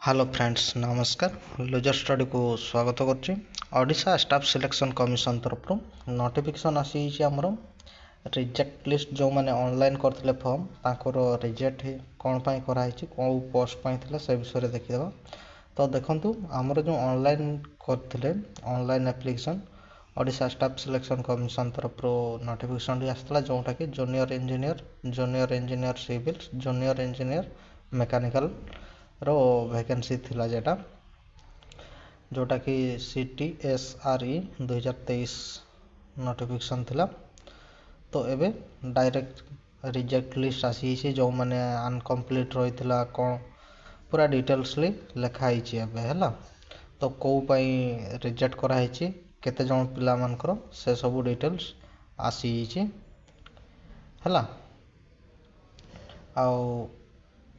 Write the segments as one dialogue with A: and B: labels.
A: Hello friends नमस्कार loser study को स्वागत करुच्ची ओडिशा स्टाफ सिलेक्शन कमिशन तरफ नोटिफिकेशन आसी आमर रिजेक्ट लिस्ट जो मैंने ऑनलाइन करते फॉर्म तांकर रिजेक्ट कौन पाई कराई कौ पोस्ट पाई से विषय देखीदेवा। तो देखंतु आमर जो ऑनलाइन करते online application Odisha staff selection commission तरफ नोटिफिकेशन आसाला जोटा कि junior engineer civil junior engineer mechanical रो वैकेंसी थिला जेटा जोटा कि CTSRE 2023 नोटिफिकेशन थिला। तो एबे डायरेक्ट रिजेक्ट लिस्ट आसी जो माने अनकम्प्लीट रही कौन पूरा डिटेल्सली लिखाई एबे हैला। तो कौ पाई रिजेक्ट कराई केते जन पिला मानकर से सब डिटेल्स आसी हैला। आउ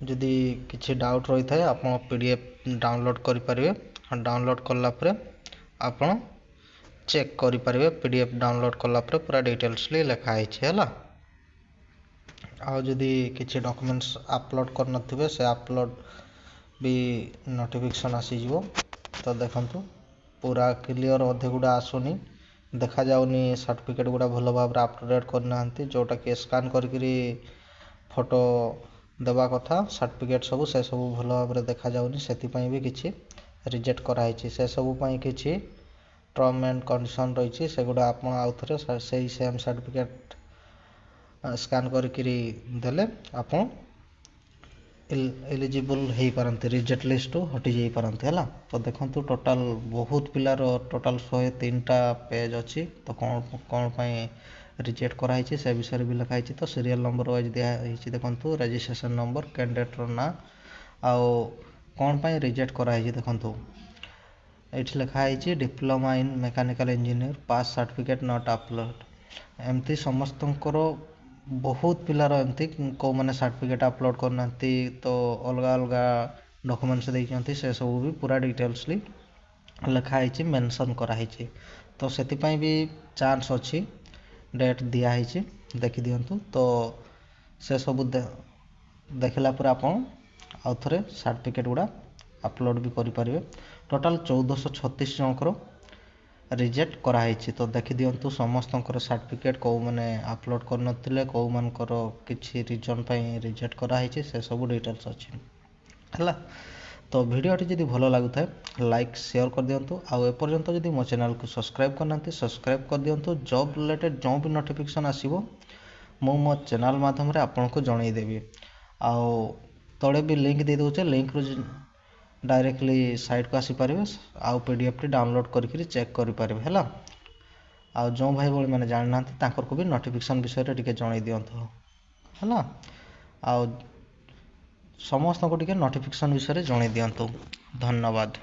A: जदि किसी डाउट रही था आप PDF डाउनलोड करें डाउनलोड कलापर आप चेक करें PDF डाउनलोड कलापर पूरा डिटेल्सली लिखाई है। आउ जदि किसी डॉक्यूमेंट्स अपलोड कर से अपलोड भी नोटिफिकेशन आसीजो। तो देखंतु पूरा क्लियर अधे गुड़ा आसुनी देखा जाउनी सर्टिफिकेट गुड़ा भल भाव अपडेट करना जोटा कि स्कान करी फोटो देवा कथा सर्टिफिकेट सब से सब भल भाव देखा जाउनी से भी किसी रिजेक्ट कराई से सब किसी टर्म एंड कंडीशन रही से गुड़ा आप आउ थे से सेम सर्टिफिकेट स्कान करी देले आप एलिजिबल हो पारती रिजेक्ट लिस्ट हटि जाई पारती है। तो देखंतु टोटाल बहुत पिलार टोटाल 103टा पेज अच्छी। तो कौन पाई रिजेक्ट कराई से विषय भी लिखाई। तो सीरियल नंबर वाइज दिखाई देखंतु रजिस्ट्रेशन नंबर कैंडिडेटर ना आउ कौन पाई रिजेक्ट कराई देखंतु ये लिखाई diploma in mechanical engineer pass certificate not upload एमती समस्त बहुत पिलार एमती कौ मैंने सर्टिफिकेट अपलोड करना तो अलग अलग डॉक्यूमेंट्स देखते से सब भी पूरा डिटेल्सली लिखाई मेंशन कराई। तो से भी चांस अच्छी डेट दिखाई देखी दिंतु। तो से सब देखला पर आप आउ थे सर्टिफिकेट गुड़ा अपलोड भी करें। टोटाल 1436 जनकर रिजेक्ट कराई। तो देखी दिंतु समस्त सर्टिफिकेट कौ मैंने अपलोड करनथिले कौ मानकर किछि रीजन पाई रिजेक्ट कराई से सब डिटेल्स अच्छी है। तो वीडियोटी जदि भल लगु थाए लाइक शेयर कर दिंतु आउ एपर्यंत जदि मो चैनल को सब्सक्राइब करना सब्सक्राइब कर दिंतु। जॉब रिलेटेड जो भी नोटिफिकेशन आसीबो मो चैनल माध्यम आपन को जनईदेवी। आउ तले भी लिंक दे दूचे लिंक रु डायरेक्टली साइट को आसी पारे आउ PDF टी डाउनलोड करके चेक करें है। आउ जो भाई भाई मैंने जानी ना को भी नोटिफिकेशन विषय टे जन दिंतु है। आउ समस्त को टे नोटिफिकेशन विषय जन दिंतु। धन्यवाद।